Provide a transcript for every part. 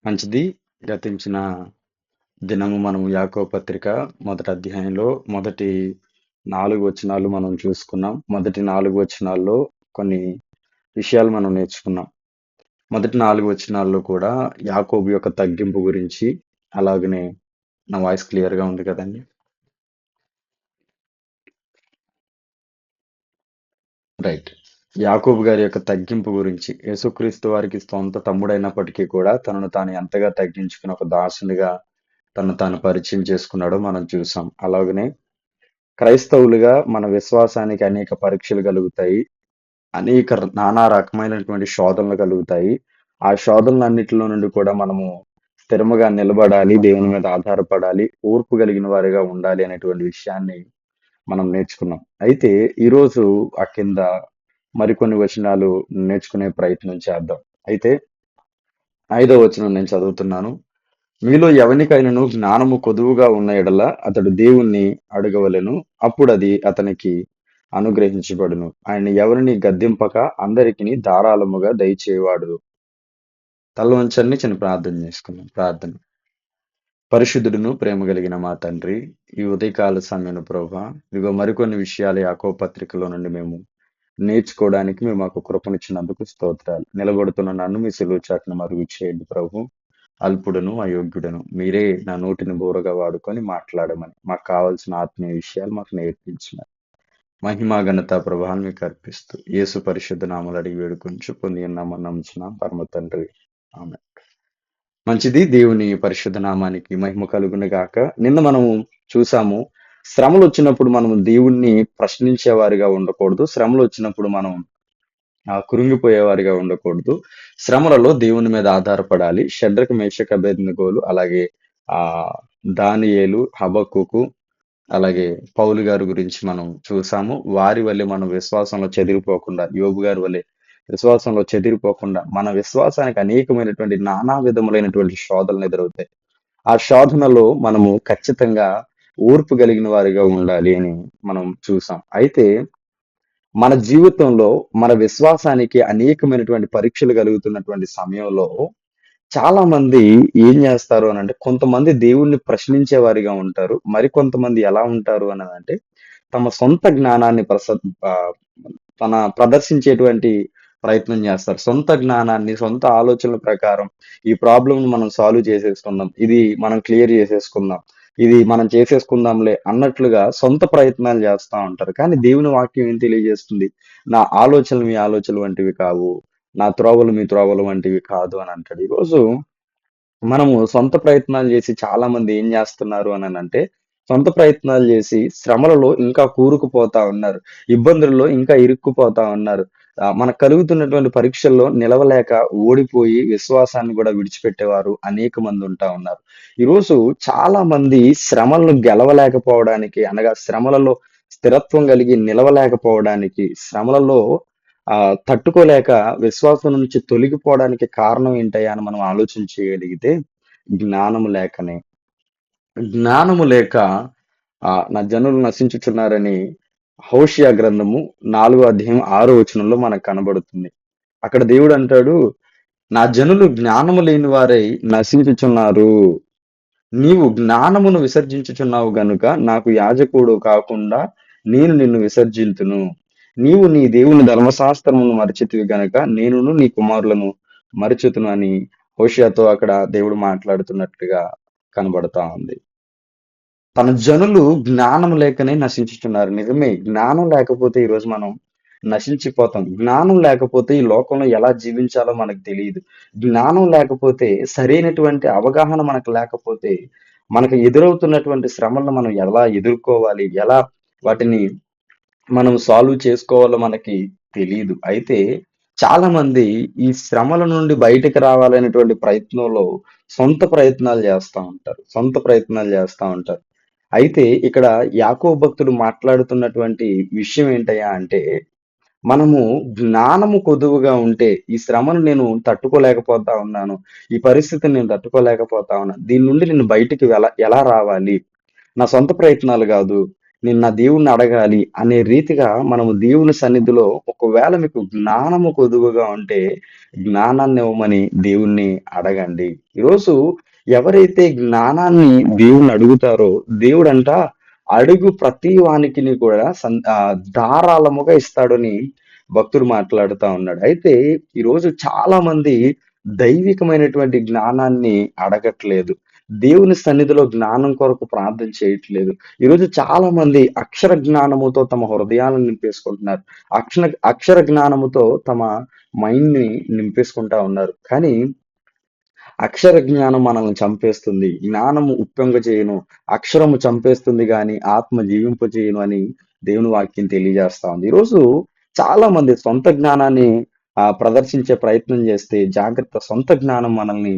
మంచిది. గతించిన దినము మనం యాకోబు పత్రిక మొదటి అధ్యాయంలో మొదటి 4 వచనాలు మనం చూసుకున్నాం. మొదటి 4 వచనాల్లో కొన్ని విషయాలు మనం నేర్చుకున్నాం. మొదటి 4 వచనాల్లో కూడా యాకోబు యొక్క తగ్గింపు గురించి, అలాగనే నా వాయిస్ క్లియర్‌గా ఉంది కదండీ! రైట్. యాకోబు గారి యొక్క తగ్గింపు గురించి, యేసుక్రీస్తు వారికి సొంత తమ్ముడైనప్పటికీ కూడా తనను తాను ఎంతగా తగ్గించుకుని ఒక దాసునిగా తనను తాను పరిచయం చేసుకున్నాడో మనం చూసాం. అలాగనే క్రైస్తవులుగా మన విశ్వాసానికి అనేక పరీక్షలు కలుగుతాయి. అనేక నానా రకమైనటువంటి శోధనలు కలుగుతాయి. ఆ శోధనలన్నిటిలో నుండి కూడా మనము స్థిరముగా నిలబడాలి. దేవుని మీద ఆధారపడాలి. ఓర్పు కలిగిన వారిగా ఉండాలి అనేటువంటి విషయాన్ని మనం నేర్చుకున్నాం. అయితే ఈరోజు ఆ కింద మరికొన్ని వచనాలు నేర్చుకునే ప్రయత్నం చేద్దాం. అయితే 5వ వచనం నేను చదువుతున్నాను. మీలో ఎవనికైనను జ్ఞానము కొదువుగా ఉన్న ఎడల అతడు దేవుణ్ణి అడగవలెను, అప్పుడది అతనికి అనుగ్రహించబడును. ఆయన ఎవరిని గద్దింపక అందరికిని ధారాళముగా దయచేవాడు. తల వంచండి, చిన్న ప్రార్థన చేసుకుందాం. ప్రార్థన. పరిశుద్ధుడును ప్రేమ కలిగిన మా తండ్రి, ఈ ఉదయకాల సమయంలో ప్రభా, ఇదిగో మరికొన్ని విషయాలు యాకోబు పత్రికలో నుండి మేము నేర్చుకోవడానికి మేము మాకు కృపనిచ్చినందుకు స్తోత్రాలు. నిలబడుతున్న నన్ను మీ సిలువ చాటున మరుగు చేయండి ప్రభు. అల్పుడను అయోగ్యుడను మీరే నా నోటిని బోరగా వాడుకొని మాట్లాడమని, మాకు కావాల్సిన ఆత్మీయ విషయాలు మాకు నేర్పించమని, మహిమా ఘనత ప్రభావం మీకు అర్పిస్తూ యేసు పరిశుద్ధ నామలు అడిగి వేడుకొంచు పొంది ఉన్నామని నమ్ముచున్నాం పరమ తండ్రి. ఆమె మంచిది. దేవుని పరిశుద్ధ నామానికి మహిమ కలుగును గాక. నిన్న మనము చూసాము, శ్రమలు వచ్చినప్పుడు మనం దేవుణ్ణి ప్రశ్నించేవారిగా ఉండకూడదు. శ్రమలు వచ్చినప్పుడు మనం కృంగిపోయేవారిగా ఉండకూడదు. శ్రమలలో దేవుని మీద ఆధారపడాలి. షడ్రకు మేషక్ అబేద్నెగోలు, అలాగే ఆ దానియేలు, హబక్కుకు, అలాగే పౌలు గారి గురించి మనం చూసాము. వారి వల్లే మనం విశ్వాసంలో చెదిరిపోకుండా, యోబు గారి వల్లే విశ్వాసంలో చెదిరిపోకుండా, మన విశ్వాసానికి అనేకమైనటువంటి నానా విధములైనటువంటి శోధనలు ఎదురవుతాయి. ఆ శోధనలో మనము ఖచ్చితంగా ఓర్పు కలిగిన వారిగా ఉండాలి అని మనం చూసాం. అయితే మన జీవితంలో మన విశ్వాసానికి అనేకమైనటువంటి పరీక్షలు కలుగుతున్నటువంటి సమయంలో చాలా మంది ఏం చేస్తారు అని అంటే, కొంతమంది దేవుణ్ణి ప్రశ్నించే వారిగా ఉంటారు. మరికొంతమంది ఎలా ఉంటారు అని అంటే, తమ సొంత జ్ఞానాన్ని ఆ, ప్రదర్శించేటువంటి ప్రయత్నం చేస్తారు. సొంత జ్ఞానాన్ని, సొంత ఆలోచనల ప్రకారం ఈ ప్రాబ్లమ్ మనం సాల్వ్ చేసేసుకుందాం, ఇది మనం క్లియర్ చేసేసుకుందాం, ఇది మనం చేసేసుకుందాంలే అన్నట్లుగా సొంత ప్రయత్నాలు చేస్తా ఉంటారు. కానీ దేవుని వాక్యం ఏం తెలియజేస్తుంది? నా ఆలోచనలు మీ ఆలోచనలు వంటివి కావు, నా త్రోవలు మీ త్రోవలు వంటివి కాదు అని అంటాడు. ఈరోజు మనము సొంత ప్రయత్నాలు చేసి చాలా మంది ఏం చేస్తున్నారు అని అంటే, సొంత ప్రయత్నాలు చేసి శ్రమలలో ఇంకా కూరుకుపోతా ఉన్నారు. ఇబ్బందుల్లో ఇంకా ఇరుక్కుపోతా ఉన్నారు. మనకు కలుగుతున్నటువంటి పరీక్షల్లో నిలవలేక ఓడిపోయి విశ్వాసాన్ని కూడా విడిచిపెట్టేవారు అనేక మంది ఉంటా ఉన్నారు. ఈరోజు చాలా మంది శ్రమలను గెలవలేకపోవడానికి, అనగా శ్రమలలో స్థిరత్వం కలిగి నిలవలేకపోవడానికి, శ్రమలలో తట్టుకోలేక విశ్వాసం నుంచి తొలగిపోవడానికి కారణం ఏంటయ్యా అని మనం ఆలోచన చేయగలిగితే, జ్ఞానము లేకనే. జ్ఞానము లేక నా జనులు నశించుచున్నారని హోషియా గ్రంథము 4వ అధ్యాయం 6వ వచనంలో మనకు కనబడుతుంది. అక్కడ దేవుడు అంటాడు, నా జనులు జ్ఞానము లేని వారై నశించుచున్నారు. నీవు జ్ఞానమును విసర్జించుచున్నావు గనుక నాకు యాజకుడు కాకుండా నేను నిన్ను విసర్జింతును. నీవు నీ దేవుని ధర్మశాస్త్రమును మరచితివి గనక నేనును నీ కుమారులను మరచుతును అని హోషియాతో అక్కడ దేవుడు మాట్లాడుతున్నట్లుగా కనబడతా ఉంది. తన జనులు జ్ఞానం లేకనే నశించుచున్నారు. నిజమే, జ్ఞానం లేకపోతే ఈరోజు మనం నశించిపోతాం. జ్ఞానం లేకపోతే ఈ లోకంలో ఎలా జీవించాలో మనకు తెలియదు. జ్ఞానం లేకపోతే, సరైనటువంటి అవగాహన మనకు లేకపోతే, మనకు ఎదురవుతున్నటువంటి శ్రమలను మనం ఎలా ఎదుర్కోవాలి, ఎలా వాటిని మనం సాల్వ్ చేసుకోవాలో మనకి తెలీదు. అయితే చాలా మంది ఈ శ్రమల నుండి బయటకు రావాలనేటువంటి ప్రయత్నంలో సొంత ప్రయత్నాలు చేస్తా ఉంటారు. సొంత ప్రయత్నాలు చేస్తా ఉంటారు. అయితే ఇక్కడ యాకోబు భక్తుడు మాట్లాడుతున్నటువంటి విషయం ఏంటయ్యా అంటే, మనము జ్ఞానము కొదువుగా ఉంటే ఈ శ్రమను నేను తట్టుకోలేకపోతా ఉన్నాను, ఈ పరిస్థితిని నేను తట్టుకోలేకపోతా ఉన్నాను, దీని నుండి నేను బయటికి ఎలా రావాలి? నా సొంత ప్రయత్నాలు కాదు, నేను నా దేవుణ్ణి అడగాలి అనే రీతిగా మనము దేవుని సన్నిధిలో ఒకవేళ మీకు జ్ఞానము కొదువగా ఉంటే జ్ఞానాన్ని ఇవ్వమని దేవుణ్ణి అడగండి. ఈరోజు ఎవరైతే జ్ఞానాన్ని దేవుణ్ణి అడుగుతారో దేవుడంట అడుగు ప్రతి వానికిని కూడా ధారాళముగా ఇస్తాడని భక్తుడు మాట్లాడుతా ఉన్నాడు. అయితే ఈరోజు చాలా మంది దైవికమైనటువంటి జ్ఞానాన్ని అడగట్లేదు. దేవుని సన్నిధిలో జ్ఞానం కొరకు ప్రార్థన చేయట్లేదు. ఈరోజు చాలా మంది అక్షర జ్ఞానముతో తమ హృదయాలను నింపేసుకుంటున్నారు. అక్షర జ్ఞానముతో తమ మైండ్‌ని నింపేసుకుంటా ఉన్నారు. కానీ అక్షర జ్ఞానం మనల్ని చంపేస్తుంది. జ్ఞానము ఉప్పొంగజేయును. అక్షరము చంపేస్తుంది గాని ఆత్మ జీవింపజేయును అని దేవుని వాక్యం తెలియజేస్తా ఉంది. ఈరోజు చాలా మంది సొంత జ్ఞానాన్ని ప్రదర్శించే ప్రయత్నం చేస్తే జాగ్రత్త, సొంత జ్ఞానం మనల్ని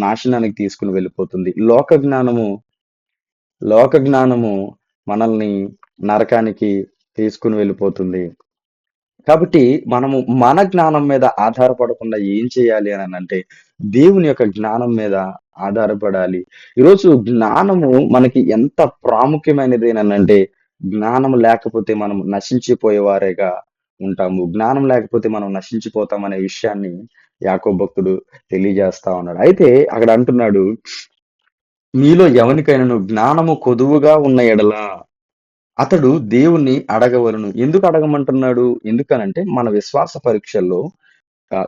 నాశనానికి తీసుకొని వెళ్ళిపోతుంది. లోక జ్ఞానము మనల్ని నరకానికి తీసుకొని వెళ్ళిపోతుంది. కాబట్టి మనము మన జ్ఞానం మీద ఆధారపడకుండా ఏం చేయాలి అనంటే, దేవుని యొక్క జ్ఞానం మీద ఆధారపడాలి. ఈరోజు జ్ఞానము మనకి ఎంత ప్రాముఖ్యమైనదేననంటే, జ్ఞానం లేకపోతే మనం నశించిపోయేవారేగా ఉంటాము. జ్ఞానం లేకపోతే మనం నశించిపోతామనే విషయాన్ని యాకోబు భక్తుడు తెలియజేస్తా ఉన్నాడు. అయితే అక్కడ అంటున్నాడు, మీలో ఎవనికైనను జ్ఞానము కొదువుగా ఉన్న ఎడల అతడు దేవుణ్ణి అడగవలెను. ఎందుకు అడగమంటున్నాడు? ఎందుకనంటే మన విశ్వాస పరీక్షల్లో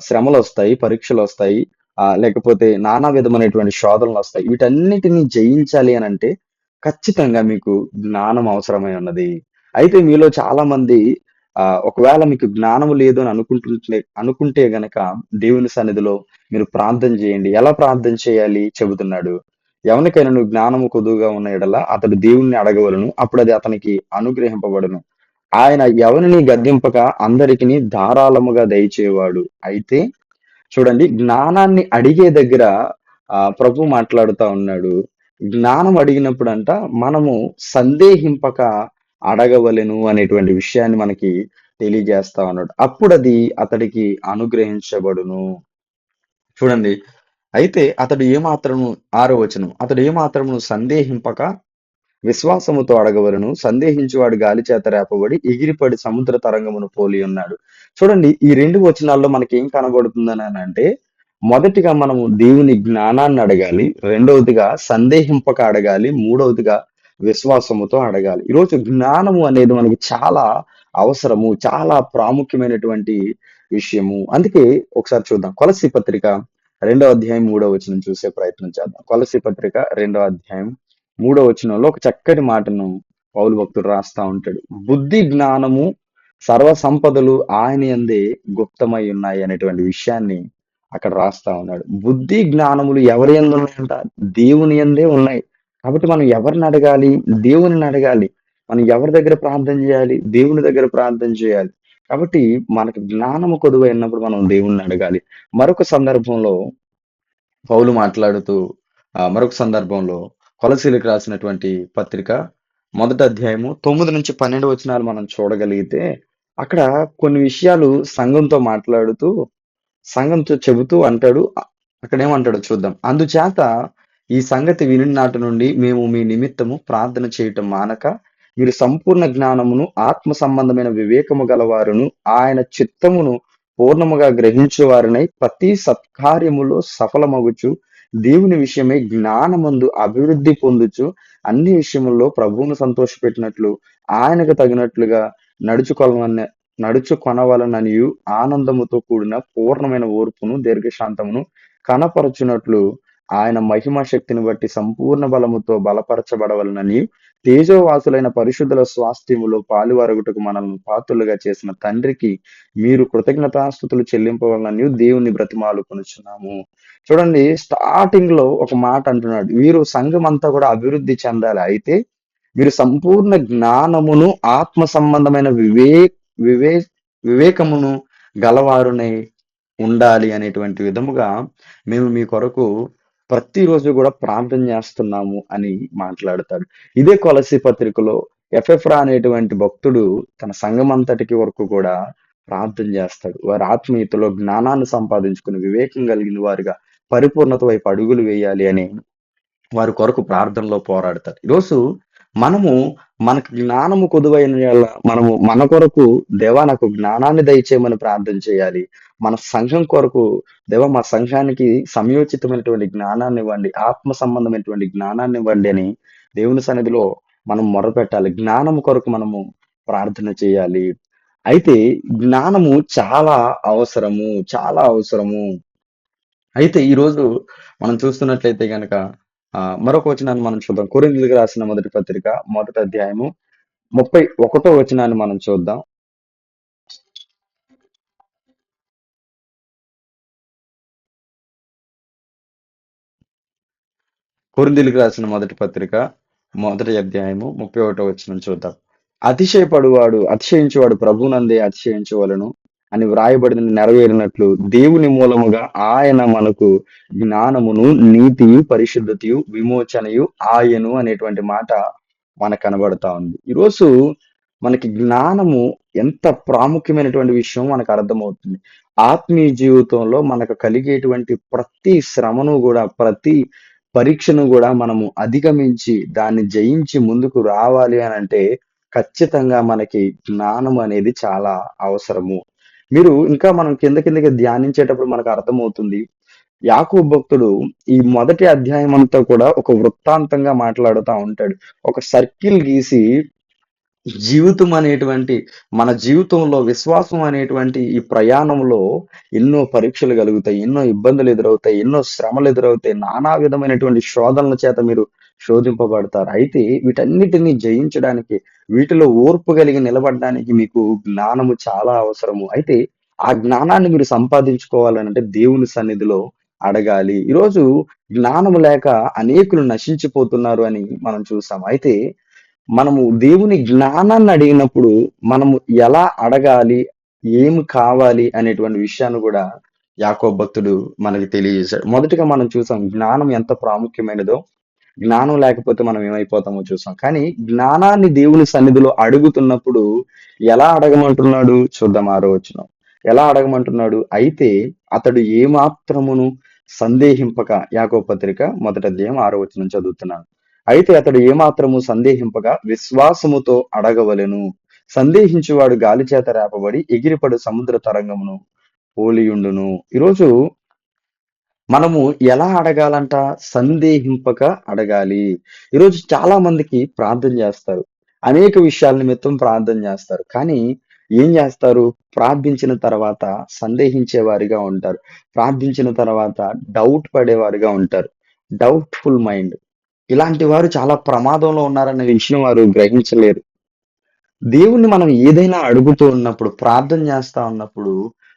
శ్రమలొస్తాయి, పరీక్షలొస్తాయి. లేకపోతే నానా విధమైనటువంటి శోధనలొస్తాయి. వీటన్నిటిని జయించాలి అనంటే ఖచ్చితంగా మీకు జ్ఞానం అవసరమై ఉన్నది. అయితే మీలో చాలా మంది ఒకవేళ మీకు జ్ఞానం లేదు అని అనుకుంటే గనక దేవుని సన్నిధిలో మీరు ప్రార్థన చేయండి. ఎలా ప్రార్థన చేయాలి చెబుతున్నాడు. ఎవనికైనను జ్ఞానము కొదువుగా ఉన్న యెడల అతడు దేవుణ్ణి అడగవలెను. అప్పుడది అతనికి అనుగ్రహింపబడును. ఆయన ఎవరిని గద్దింపక అందరికిని ధారాళముగా దయచేవాడు. అయితే చూడండి, జ్ఞానాన్ని అడిగే దగ్గర ప్రభు మాట్లాడుతా ఉన్నాడు. జ్ఞానం అడిగినప్పుడంట మనము సందేహింపక అడగవలెను అనేటువంటి విషయాన్ని మనకి తెలియజేస్తా ఉన్నాడు. అప్పుడది అతడికి అనుగ్రహించబడును. చూడండి, అయితే అతడు ఏమాత్రము 6వ వచనం. అతడు ఏమాత్రమును సందేహింపక విశ్వాసముతో అడగవలెను. సందేహించువాడు గాలి చేత రేపబడి ఎగిరిపడి సముద్ర తరంగమును పోలి ఉన్నాడు. చూడండి, ఈ 2 వచనాల్లో మనకేం కనబడుతుందనంటే, మొదటిగా మనము దేవుని జ్ఞానాన్ని అడగాలి. రెండవదిగా సందేహింపక అడగాలి. మూడవదిగా విశ్వాసముతో అడగాలి. ఈరోజు జ్ఞానము అనేది మనకి చాలా అవసరము. చాలా ప్రాముఖ్యమైనటువంటి విషయము. అందుకే ఒకసారి చూద్దాం. కొలస్సీ పత్రిక 2వ అధ్యాయం 3వ వచనం చూసే ప్రయత్నం చేద్దాం. కొలస్సీ పత్రిక 2వ అధ్యాయం 3వ వచనంలో ఒక చక్కటి మాటను పౌలు భక్తుడు రాస్తా ఉంటాడు. బుద్ధి జ్ఞానము సర్వ సంపదలు ఆయన యందే గుప్తమై ఉన్నాయి అనేటువంటి విషయాన్ని అక్కడ రాస్తా ఉన్నాడు. బుద్ధి జ్ఞానములు ఎవరి యందు ఉన్నాయంట? దేవుని యందే ఉన్నాయి. కాబట్టి మనం ఎవరిని అడగాలి? దేవునిని అడగాలి. మనం ఎవరి దగ్గర ప్రార్థన చేయాలి? దేవుని దగ్గర ప్రార్థన చేయాలి. కాబట్టి మనకు జ్ఞానము కొదువైనప్పుడు మనం దేవుణ్ణి అడగాలి. మరొక సందర్భంలో పౌలు మాట్లాడుతూ మరొక సందర్భంలో కొలసీలకు రాసినటువంటి పత్రిక 1వ అధ్యాయము 9-12 వచనాలు మనం చూడగలిగితే అక్కడ కొన్ని విషయాలు సంఘంతో మాట్లాడుతూ సంఘంతో చెబుతూ అంటాడు. అక్కడేమంటాడో చూద్దాం. అందుచేత ఈ సంగతి విని నాటి నుండి మేము మీ నిమిత్తము ప్రార్థన చేయటం మానక మీరు సంపూర్ణ జ్ఞానమును ఆత్మ సంబంధమైన వివేకము గలవారును ఆయన చిత్తమును పూర్ణముగా గ్రహించువారినై ప్రతి సత్కార్యములో సఫలమగుచు దేవుని విషయమై జ్ఞానమందు అభివృద్ధి పొందుచు అన్ని విషయముల్లో ప్రభువును సంతోషపెట్టినట్లు ఆయనకు తగినట్లుగా నడుచుకొనవలననియు ఆనందముతో కూడిన పూర్ణమైన ఓర్పును దీర్ఘశాంతమును కనపరచునట్లు ఆయన మహిమ శక్తిని బట్టి సంపూర్ణ బలముతో బలపరచబడవలనని తేజోవాసులైన పరిశుద్ధుల స్వాస్థ్యములో పాలువరగుటకు మనల్ని పాత్రులుగా చేసిన తండ్రికి మీరు కృతజ్ఞతాస్తుతులు చెల్లింపవలనని దేవుని బ్రతిమాలుకొనుచున్నాము. చూడండి, స్టార్టింగ్ లో ఒక మాట అంటున్నాడు. వీరు సంఘం అంతా కూడా అభివృద్ధి చెందాలి. అయితే మీరు సంపూర్ణ జ్ఞానమును ఆత్మ సంబంధమైన వివే వివేకమును గలవారునై ఉండాలి అనేటువంటి విధముగా మేము మీ కొరకు ప్రతిరోజు కూడా ప్రార్థన చేస్తున్నాము అని మాట్లాడతాడు. ఇదే కొలస్సీ పత్రికలో ఎఫెఫ్రా అనేటువంటి భక్తుడు తన సంఘం అంతటికి వరకు కూడా ప్రార్థన చేస్తాడు. వారి ఆత్మీయతలో జ్ఞానాన్ని సంపాదించుకుని వివేకం కలిగిన వారిగా పరిపూర్ణత వైపు అడుగులు వేయాలి అని వారి కొరకు ప్రార్థనలో పోరాడతారు. ఈరోజు మనము మనకు జ్ఞానము కొదువైన యెడల మనము మన కొరకు దేవా నాకు జ్ఞానాన్ని దయచేయమని ప్రార్థన చేయాలి. మన సంఘం కొరకు దేవా మా సంఘానికి సమయోచితమైనటువంటి జ్ఞానాన్ని ఇవ్వండి. ఆత్మ సంబంధమైనటువంటి జ్ఞానాన్ని ఇవ్వండి అని దేవుని సన్నిధిలో మనం మొరపెట్టాలి. జ్ఞానం కొరకు మనము ప్రార్థన చేయాలి. అయితే జ్ఞానము చాలా అవసరము. చాలా అవసరము. అయితే ఈరోజు మనం చూస్తున్నట్లయితే గనక మరొక వచనాన్ని మనం చూద్దాం. కొరింథీయులకు రాసిన మొదటి పత్రిక మొదటి అధ్యాయము 31 వచనాన్ని మనం చూద్దాం. కొరింథీయులకు రాసిన మొదటి పత్రిక మొదటి అధ్యాయము 31 వచనం చూద్దాం. అతిశయించువాడు ప్రభువునందే అతిశయించవలెను అని వ్రాయబడిన నెరవేరినట్లు దేవుని మూలముగా ఆయన మనకు జ్ఞానమును, నీతియు, పరిశుద్ధతయు, విమోచనయు ఆయను అనేటువంటి మాట మనకు కనబడతా ఉంది. ఈరోజు మనకి జ్ఞానము ఎంత ప్రాముఖ్యమైనటువంటి విషయం మనకు అర్థమవుతుంది. ఆత్మీయ జీవితంలో మనకు కలిగేటువంటి ప్రతి శ్రమను కూడా, ప్రతి పరీక్షను కూడా మనము అధిగమించి, దాన్ని జయించి ముందుకు రావాలి అనంటే ఖచ్చితంగా మనకి జ్ఞానం అనేది చాలా అవసరము. మీరు ఇంకా మనం కిందకి ధ్యానించేటప్పుడు మనకు అర్థమవుతుంది. యాకోబు భక్తుడు ఈ మొదటి అధ్యాయం అంతా కూడా ఒక వృత్తాంతంగా మాట్లాడుతా ఉంటాడు. ఒక సర్కిల్ గీసి జీవితం అనేటువంటి మన జీవితంలో విశ్వాసం అనేటువంటి ఈ ప్రయాణంలో ఎన్నో పరీక్షలు కలుగుతాయి, ఎన్నో ఇబ్బందులు ఎదురవుతాయి, ఎన్నో శ్రమలు ఎదురవుతాయి, నానా విధమైనటువంటి శోధనల చేత మీరు శోధింపబడతారు. అయితే వీటన్నిటిని జయించడానికి, వీటిలో ఓర్పు కలిగి నిలబడడానికి మీకు జ్ఞానము చాలా అవసరము. అయితే ఆ జ్ఞానాన్ని మీరు సంపాదించుకోవాలనంటే దేవుని సన్నిధిలో అడగాలి. ఈరోజు జ్ఞానము లేక అనేకులు నశించిపోతున్నారు అని మనం చూసాం. అయితే మనము దేవుని జ్ఞానాన్ని అడిగినప్పుడు మనము ఎలా అడగాలి? ఏమి కావాలి? అనేటువంటి విషయాన్ని గూడా యాకోబు భక్తుడు మనకి తెలియజేశాడు. మొదటిగా మనం చూసాం జ్ఞానం ఎంత ప్రాముఖ్యమైనదో, జ్ఞానం లేకపోతే మనం ఏమైపోతామో చూసాం. కానీ జ్ఞానాన్ని దేవుని సన్నిధిలో అడుగుతున్నప్పుడు ఎలా అడగమంటున్నాడు? చూద్దాం 6వ వచనం. ఎలా అడగమంటున్నాడు? అయితే అతడు ఏమాత్రమును సందేహింపక యాకోబు పత్రిక మొదటి అధ్యాయం 6వ వచనం చదువుతున్నాను. అయితే అతడు ఏమాత్రము సందేహింపక విశ్వాసముతో అడగవలెను. సందేహించువాడు గాలి చేత రేపబడి ఎగిరిపడు సముద్ర తరంగమును పోలియుండును. ఈరోజు మనము ఎలా అడగాలంట? సందేహింపక అడగాలి. ఈరోజు చాలా మందికి ప్రార్థన చేస్తారు. అనేక విషయాల నిమిత్తం ప్రార్థన చేస్తారు. కానీ ఏం చేస్తారు? ప్రార్థించిన తర్వాత సందేహించే వారిగా ఉంటారు. ప్రార్థించిన తర్వాత డౌట్ పడేవారుగా ఉంటారు. Doubtful mind. ఇలాంటి వారు చాలా ప్రమాదంలో ఉన్నారనే విషయం వారు గ్రహించలేరు. దేవుణ్ణి మనం ఏదైనా అడుగుతూ ఉన్నప్పుడు, ప్రార్థన చేస్తా ఉన్నప్పుడు,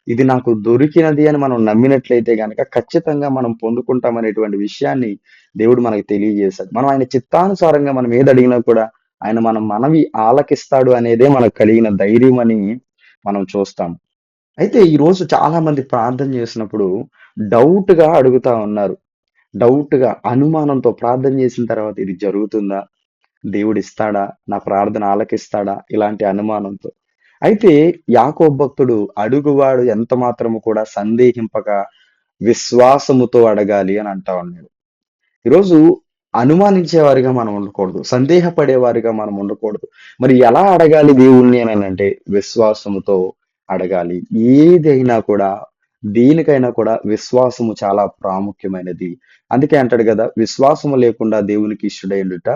ఇది నాకు దొరికినది అని మనం నమ్మినట్లయితే గనక ఖచ్చితంగా మనం పొందుకుంటామనేటువంటి విషయాన్ని దేవుడు మనకు తెలియజేశాడు. మనం ఆయన చిత్తానుసారంగా మనం ఏది అడిగినా కూడా ఆయన మన మనవి ఆలకిస్తాడు అనేదే మనకు కలిగిన ధైర్యం అని మనం చూస్తాం. అయితే ఈరోజు చాలా మంది ప్రార్థన చేసినప్పుడు డౌట్‌గా అడుగుతా ఉన్నారు. డౌట్‌గా, అనుమానంతో ప్రార్థన చేసిన తర్వాత ఇది జరుగుతుందా? దేవుడిస్తాడా? నా ప్రార్థన ఆలకిస్తాడా? ఇలాంటి అనుమానంతో. అయితే యాకోబు భక్తుడు అడుగువాడు ఎంత మాత్రము కూడా సందేహింపక విశ్వాసముతో అడగాలి అని అంటా ఉన్నాడు. ఈరోజు అనుమానించేవారిగా మనం ఉండకూడదు. సందేహపడేవారిగా మనం ఉండకూడదు. మరి ఎలా అడగాలి దేవుణ్ణి అనంటే విశ్వాసముతో అడగాలి. ఏదైనా కూడా దేనికైనా కూడా విశ్వాసము చాలా ప్రాముఖ్యమైనది. అందుకే అంటాడు కదా! విశ్వాసము లేకుండా దేవునికి ఇష్టుడైండుట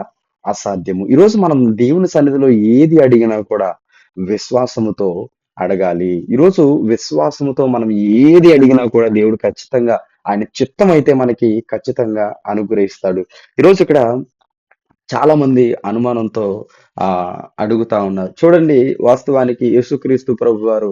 అసాధ్యము. ఈరోజు మనం దేవుని సన్నిధిలో ఏది అడిగినా కూడా విశ్వాసముతో అడగాలి. ఈరోజు విశ్వాసముతో మనం ఏది అడిగినా కూడా దేవుడు ఖచ్చితంగా ఆయన చిత్తమైతే మనకి ఖచ్చితంగా అనుగ్రహిస్తాడు. ఈరోజు ఇక్కడ చాలా మంది అనుమానంతో అడుగుతా ఉన్నారు. చూడండి వాస్తవానికి యేసుక్రీస్తు ప్రభువారు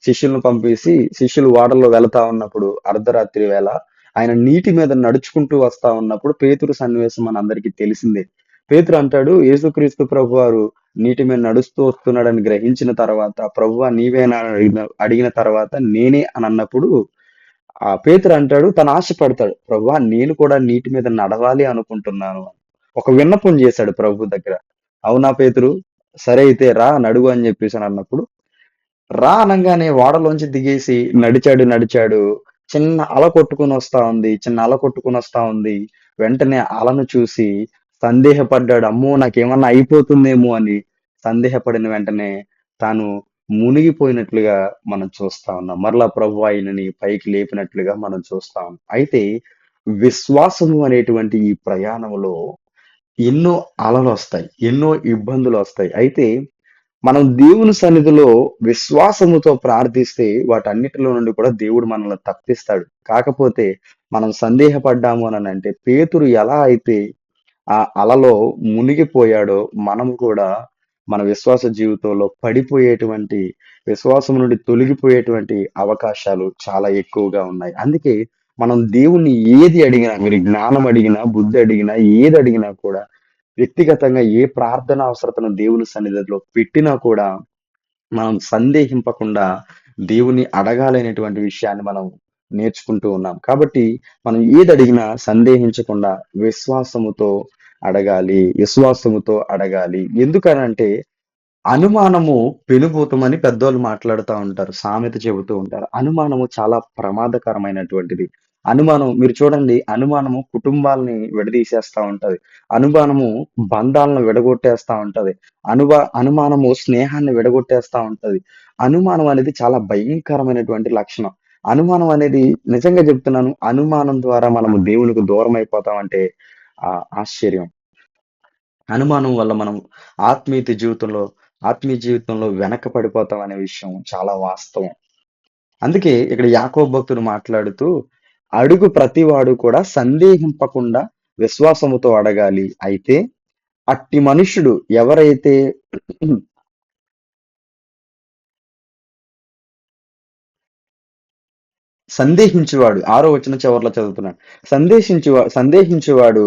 శిష్యులను పంపేసి శిష్యులు ఓడలో వెళతా ఉన్నప్పుడు అర్ధరాత్రి వేళ ఆయన నీటి మీద నడుచుకుంటూ వస్తా ఉన్నప్పుడు పేతురు సన్నివేశం మనందరికీ తెలిసిందే. పేతురు అంటాడు యేసుక్రీస్తు ప్రభువారు నీటి మీద నడుస్తూ వస్తున్నాడని గ్రహించిన తర్వాత ప్రభువా నీవేనా అని అడిగిన తర్వాత నేనే అని అన్నప్పుడు పేతురు అంటాడు తను ఆశపడతాడు. ప్రభువా నేను కూడా నీటి మీద నడవాలి అనుకుంటున్నాను. ఒక విన్నపం చేశాడు ప్రభు దగ్గర. అవునా పేతురు? సరే అయితే రా నడువు అని చెప్పేసి అని అన్నప్పుడు రా అనంగానే ఓడలోంచి దిగేసి నడిచాడు. చిన్న అల కొట్టుకొని వస్తా ఉంది. చిన్న అల కొట్టుకొని వస్తా ఉంది. వెంటనే అలను చూసి సందేహపడ్డాడు. అమ్మో! నాకేమన్నా అయిపోతుందేమో అని సందేహపడిన వెంటనే తాను మునిగిపోయినట్లుగా మనం చూస్తా ఉన్నాం. మరలా ప్రభు ఆయనని పైకి లేపినట్లుగా మనం చూస్తా ఉన్నాం. అయితే విశ్వాసము అనేటువంటి ఈ ప్రయాణంలో ఎన్నో అలలొస్తాయి. ఎన్నో ఇబ్బందులొస్తాయి. అయితే మనం దేవుని సన్నిధిలో విశ్వాసముతో ప్రార్థిస్తే వాటన్నిటిలో నుండి కూడా దేవుడు మనల్ని తప్పిస్తాడు. కాకపోతే మనం సందేహపడ్డాము అనంటే పేతురు ఎలా అయితే ఆ అలలో మునిగిపోయాడో మనం కూడా మన విశ్వాస జీవితంలో పడిపోయేటువంటి విశ్వాసం నుండి తొలగిపోయేటువంటి అవకాశాలు చాలా ఎక్కువగా ఉన్నాయి. అందుకే మనం దేవుణ్ణి ఏది అడిగినా మీరు జ్ఞానం అడిగినా, బుద్ధి అడిగినా, ఏది అడిగినా కూడా వ్యక్తిగతంగా ఏ ప్రార్థన అవసరతను దేవుని సన్నిధిలో పెట్టినా కూడా మనం సందేహింపకుండా దేవుని అడగాలనేటువంటి విషయాన్ని మనం నేర్చుకుంటూ ఉన్నాం. కాబట్టి మనం ఏదడిగినా సందేహించకుండా విశ్వాసముతో అడగాలి. విశ్వాసముతో అడగాలి. ఎందుకనంటే అనుమానము పెనుభూతమని పెద్దోళ్ళు మాట్లాడుతా ఉంటారు. సామెత చెబుతూ ఉంటారు. అనుమానము చాలా ప్రమాదకరమైనటువంటిది. అనుమానం మీరు చూడండి అనుమానము కుటుంబాల్ని విడదీసేస్తా ఉంటది. అనుమానము బంధాలను విడగొట్టేస్తా ఉంటది. అనుమానము స్నేహాన్ని విడగొట్టేస్తా ఉంటది. అనుమానం అనేది చాలా భయంకరమైనటువంటి లక్షణం. అనుమానం అనేది నిజంగా చెప్తున్నాను. అనుమానం ద్వారా మనము దేవునికి దూరం అయిపోతామంటే ఆశ్చర్యం. అనుమానం వల్ల మనం ఆత్మీయ జీవితంలో వెనక పడిపోతాం అనే విషయం చాలా వాస్తవం. అందుకే ఇక్కడ యాకోబు భక్తుడు మాట్లాడుతూ అడుగు ప్రతివాడు కూడా సందేహింపకుండా విశ్వాసముతో అడగాలి. అయితే అట్టి మనుష్యుడు ఎవరైతే సందేహించువాడు 6వ వచనం చివర్లో చదువుతున్నాను. సందేహించువాడు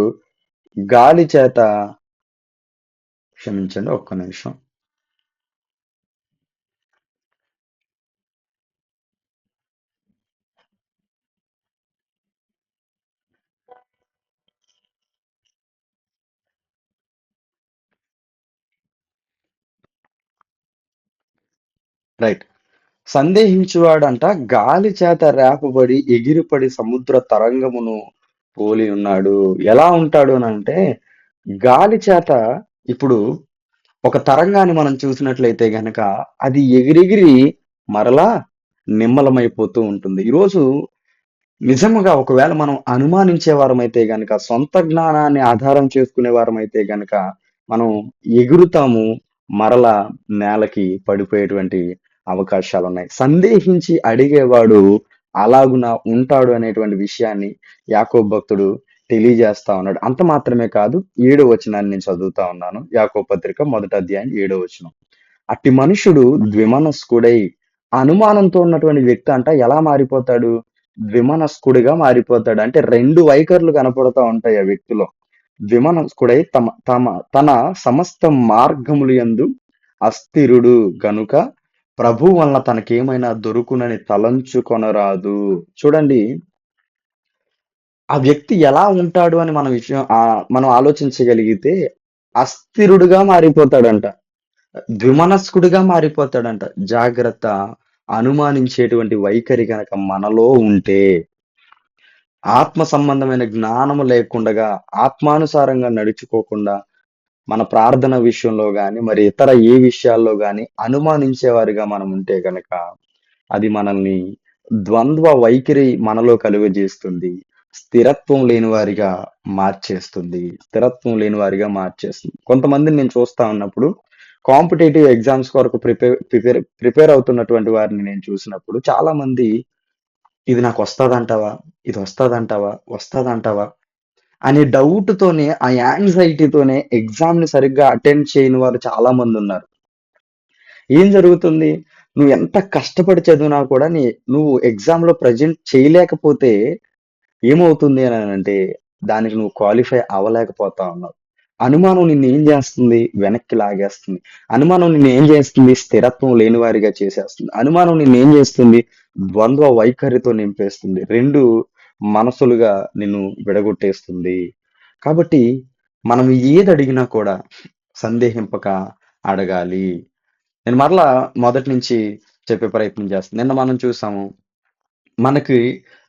గాలి చేత క్షమించండి ఒక్క నిమిషం. రైట్. సందేహించువాడంట గాలి చేత రేపబడి ఎగిరిపడి సముద్ర తరంగమును పోలి ఉన్నాడు. ఎలా ఉంటాడు అనంటే గాలి చేత ఇప్పుడు ఒక తరంగాన్ని మనం చూసినట్లయితే గనక అది ఎగిరెగిరి మరలా నిమ్మలమైపోతూ ఉంటుంది. ఈరోజు నిజముగా ఒకవేళ మనం అనుమానించే వారమైతే గనక, సొంత జ్ఞానాన్ని ఆధారం చేసుకునే వారమైతే గనక, మనం ఎగురుతాము, మరలా నేలకి పడిపోయేటువంటి అవకాశాలున్నాయి. సందేహించి అడిగేవాడు అలాగున ఉంటాడు అనేటువంటి విషయాన్ని యాకోబు భక్తుడు తెలియజేస్తా ఉన్నాడు. అంత మాత్రమే కాదు, 7వ వచనాన్ని నేను చదువుతా ఉన్నాను. యాకోబు పత్రిక మొదటి అధ్యాయం 7వ వచనం. అట్టి మనుషుడు ద్విమనస్కుడై అనుమానంతో ఉన్నటువంటి వ్యక్తి అంట ఎలా మారిపోతాడు? ద్విమనస్కుడిగా మారిపోతాడు. అంటే 2 వైఖరులు కనపడతా ఉంటాయి ఆ వ్యక్తిలో. ద్విమనస్కుడై తన సమస్త మార్గములు యందు అస్థిరుడు గనుక ప్రభువు వలన తనకేమైనా దొరుకునని తలంచుకొనరాదు. చూడండి, ఆ వ్యక్తి ఎలా ఉంటాడు అని మనం ఆలోచించగలిగితే అస్థిరుడుగా మారిపోతాడంట. ద్విమనస్కుడిగా మారిపోతాడంట. జాగ్రత్త. అనుమానించేటువంటి వైఖరి గనక మనలో ఉంటే, ఆత్మ సంబంధమైన జ్ఞానము లేకుండగా, ఆత్మానుసారంగా నడుచుకోకుండా, మన ప్రార్థన విషయంలో గాని, మరి ఇతర ఏ విషయాల్లో గాని అనుమానించేవారిగా మనం ఉంటే గనక, అది మనల్ని ద్వంద్వ వైఖరి మనలో కలుగజేస్తుంది. స్థిరత్వం లేని వారిగా మార్చేస్తుంది. స్థిరత్వం లేని వారిగా మార్చేస్తుంది. కొంతమందిని నేను చూస్తా ఉన్నప్పుడు కాంపిటేటివ్ ఎగ్జామ్స్ కొరకు ప్రిపేర్ అవుతున్నటువంటి వారిని నేను చూసినప్పుడు చాలా మంది ఇది నాకు వస్తదంటావా? ఇది వస్తదంటావా? వస్తదంటావా? అనే డౌట్ తోనే ఆ యాంగ్జైటీతోనే ఎగ్జామ్ ని సరిగ్గా అటెండ్ చేయని వారు చాలా మంది ఉన్నారు. ఏం జరుగుతుంది? నువ్వు ఎంత కష్టపడి చదివినా కూడా నువ్వు ఎగ్జామ్ లో ప్రెజెంట్ చేయలేకపోతే ఏమవుతుంది అనంటే దానికి నువ్వు క్వాలిఫై అవ్వలేకపోతా ఉన్నావు. అనుమానం నిన్నేం చేస్తుంది? వెనక్కి లాగేస్తుంది. అనుమానం నిన్నేం చేస్తుంది? స్థిరత్వం లేని వారిగా చేసేస్తుంది. అనుమానం నిన్నేం చేస్తుంది? ద్వంద్వ వైఖరితో నింపేస్తుంది. 2 మనసులుగా నిన్ను విడగొట్టేస్తుంది. కాబట్టి మనం ఏదడిగినా కూడా సందేహింపక అడగాలి. నేను మరలా మొదటి నుంచి చెప్పే ప్రయత్నం చేస్తాను. నిన్న మనం చూసాము మనకి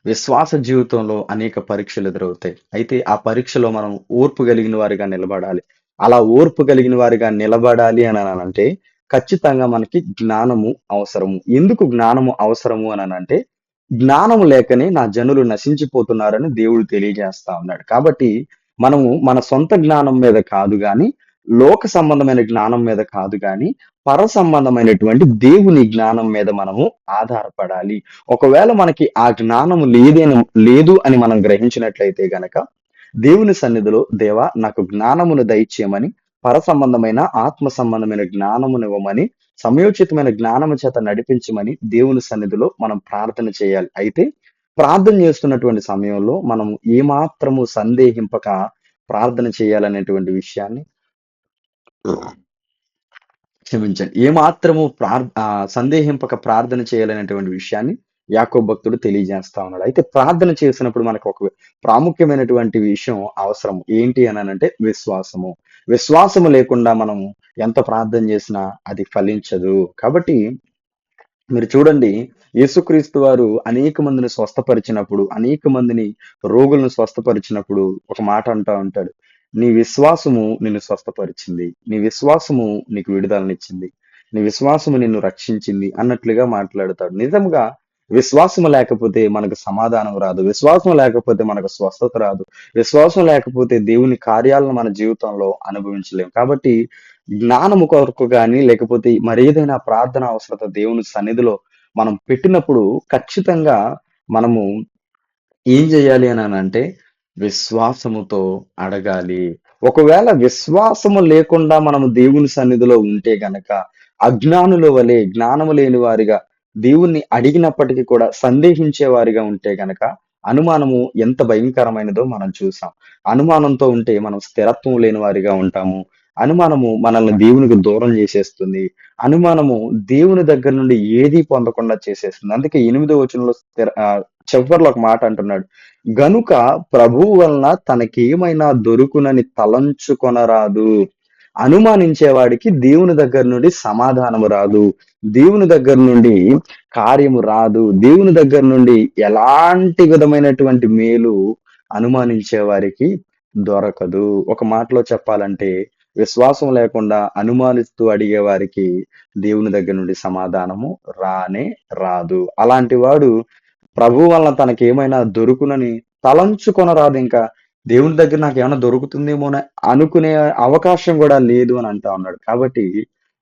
విశ్వాస జీవితంలో అనేక పరీక్షలు ఎదురవుతాయి. అయితే ఆ పరీక్షలో మనం ఓర్పు కలిగిన వారిగా నిలబడాలి. అలా ఓర్పు కలిగిన వారిగా నిలబడాలి అననంటే ఖచ్చితంగా మనకి జ్ఞానము అవసరము. ఎందుకు జ్ఞానము అవసరము అననంటే జ్ఞానము లేకనే నా జనులు నశించిపోతున్నారని దేవుడు తెలియజేస్తా ఉన్నాడు. కాబట్టి మనము మన సొంత జ్ఞానం మీద కాదు గాని, లోక సంబంధమైన జ్ఞానం మీద కాదు గాని, పర సంబంధమైనటువంటి దేవుని జ్ఞానం మీద మనము ఆధారపడాలి. ఒకవేళ మనకి ఆ జ్ఞానము లేదు అని మనం గ్రహించినట్లయితే గనక దేవుని సన్నిధిలో దేవా నాకు జ్ఞానమును దయచేయమని పర సంబంధమైన ఆత్మ సంబంధమైన జ్ఞానమునివ్వమని సమయోచితమైన జ్ఞానము చేత నడిపించమని దేవుని సన్నిధిలో మనం ప్రార్థన చేయాలి. అయితే ప్రార్థన చేస్తున్నటువంటి సమయంలో మనం ఏమాత్రము సందేహింపక ప్రార్థన చేయాలనేటువంటి విషయాన్ని క్షమించండి. ఏమాత్రము సందేహింపక ప్రార్థన చేయాలనేటువంటి విషయాన్ని యాకోబు భక్తుడు తెలియజేస్తా ఉన్నాడు. అయితే ప్రార్థన చేసినప్పుడు మనకు ఒక ప్రాముఖ్యమైనటువంటి విషయం అవసరం. ఏంటి అనంటే విశ్వాసము. విశ్వాసము లేకుండా మనం ఎంత ప్రార్థన చేసినా అది ఫలించదు. కాబట్టి మీరు చూడండి యేసుక్రీస్తు వారు అనేక మందిని స్వస్థపరిచినప్పుడు, అనేక మందిని రోగులను స్వస్థపరిచినప్పుడు ఒక మాట అంటా ఉంటాడు. నీ విశ్వాసము నిన్ను స్వస్థపరిచింది. నీ విశ్వాసము నీకు విడుదలనిచ్చింది. నీ విశ్వాసము నిన్ను రక్షించింది అన్నట్లుగా మాట్లాడతాడు. నిజంగా విశ్వాసం లేకపోతే మనకు సమాధానం రాదు. విశ్వాసం లేకపోతే మనకు స్వస్థత రాదు. విశ్వాసం లేకపోతే దేవుని కార్యాలను మన జీవితంలో అనుభవించలేం. కాబట్టి జ్ఞానము కొరకు గాని, లేకపోతే మరేదైనా ప్రార్థన అవసరత దేవుని సన్నిధిలో మనం పెట్టినప్పుడు ఖచ్చితంగా మనము ఏం చేయాలి అనంటే విశ్వాసముతో అడగాలి. ఒకవేళ విశ్వాసము లేకుండా మనము దేవుని సన్నిధిలో ఉంటే గనక అజ్ఞానుల వలె జ్ఞానము లేని వారిగా దేవుణ్ణి అడిగినప్పటికీ కూడా సందేహించే వారిగా ఉంటే గనక అనుమానము ఎంత భయంకరమైనదో మనం చూసాం. అనుమానంతో ఉంటే మనం స్థిరత్వం లేని వారిగా ఉంటాము. అనుమానము మనల్ని దేవునికి దూరం చేసేస్తుంది. అనుమానము దేవుని దగ్గర నుండి ఏది పొందకుండా చేసేస్తుంది. అందుకే 8వ వచనంలో చివరిలో ఒక మాట అంటున్నాడు. గనుక ప్రభువు వలన తనకేమైనా దొరుకునని తలంచుకొనరాదు. అనుమానించేవాడికి దేవుని దగ్గర నుండి సమాధానము రాదు. దేవుని దగ్గర నుండి కార్యము రాదు. దేవుని దగ్గర నుండి ఎలాంటి విధమైనటువంటి మేలు అనుమానించే వారికి దొరకదు. ఒక మాటలో చెప్పాలంటే విశ్వాసం లేకుండా అనుమానిస్తూ అడిగే వారికి దేవుని దగ్గర నుండి సమాధానము రానే రాదు. అలాంటి వాడు ప్రభువు వలన తనకేమైనా దొరుకునని తలంచుకొనరాదింకా. దేవుని దగ్గర నాకేమైనా దొరుకుతుందేమో అని అనుకునే అవకాశం గూడా లేదు అని అంటా ఉన్నాడు. కాబట్టి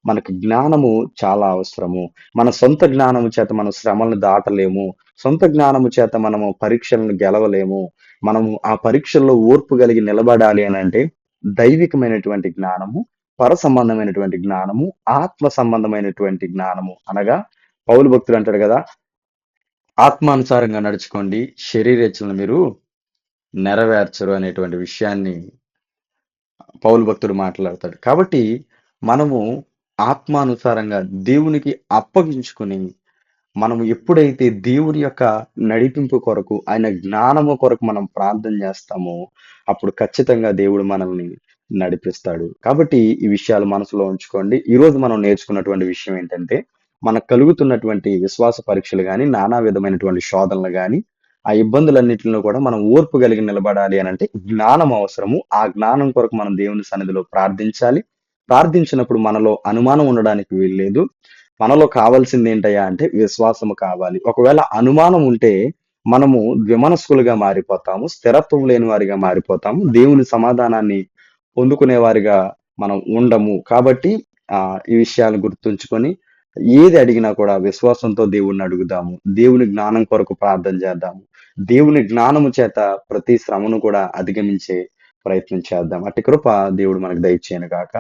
మనకు జ్ఞానము చాలా అవసరము. మన సొంత జ్ఞానము చేత మనం శ్రమలను దాటలేము. సొంత జ్ఞానము చేత మనము పరీక్షలను గెలవలేము. మనము ఆ పరీక్షల్లో ఓర్పు కలిగి నిలబడాలి అనంటే దైవికమైనటువంటి జ్ఞానము, పర సంబంధమైనటువంటి జ్ఞానము, ఆత్మ సంబంధమైనటువంటి జ్ఞానము. అనగా పౌలు భక్తుడు అంటాడు గదా! ఆత్మానుసారంగా నడుచుకోండి. శరీరేచ్ఛలను మీరు నెరవేర్చరు అనేటువంటి విషయాన్ని పౌలు భక్తుడు మాట్లాడతాడు. కాబట్టి మనము ఆత్మానుసారంగా దేవునికి అప్పగించుకొని మనము ఎప్పుడైతే దేవుని యొక్క నడిపింపు కొరకు, ఆయన జ్ఞానము కొరకు మనం ప్రార్థన చేస్తామో, అప్పుడు ఖచ్చితంగా దేవుడు మనల్ని నడిపిస్తాడు. కాబట్టి ఈ విషయాలు మనసులో ఉంచుకోండి. ఈరోజు మనం నేర్చుకున్నటువంటి విషయం ఏంటంటే, మనకు కలుగుతున్నటువంటి విశ్వాస పరీక్షలు గాని, నానా విధమైనటువంటి శోధనలు గాని, ఆ ఇబ్బందులన్నిటిలో కూడా మనం ఓర్పు కలిగి నిలబడాలి అనంటే జ్ఞానం అవసరము. ఆ జ్ఞానం కొరకు మనం దేవుని సన్నిధిలో ప్రార్థించాలి. ప్రార్థించినప్పుడు మనలో అనుమానం ఉండడానికి వీల్లేదు. మనలో కావాల్సింది ఏంటయ్యా అంటే విశ్వాసము కావాలి. ఒకవేళ అనుమానం ఉంటే మనము ద్విమనస్కులుగా మారిపోతాము. స్థిరత్వం లేని వారిగా మారిపోతాము. దేవుని సమాధానాన్ని పొందుకునే వారిగా మనం ఉండము. కాబట్టి ఈ విషయాలు గుర్తుంచుకొని ఏది అడిగినా కూడా విశ్వాసంతో దేవుణ్ణి అడుగుదాము. దేవుని జ్ఞానం కొరకు ప్రార్థన చేద్దాము. దేవుని జ్ఞానము చేత ప్రతి శ్రమను కూడా అధిగమించే ప్రయత్నం చేద్దాం. అట్టి కృప దేవుడు మనకు దయచేయను గాక.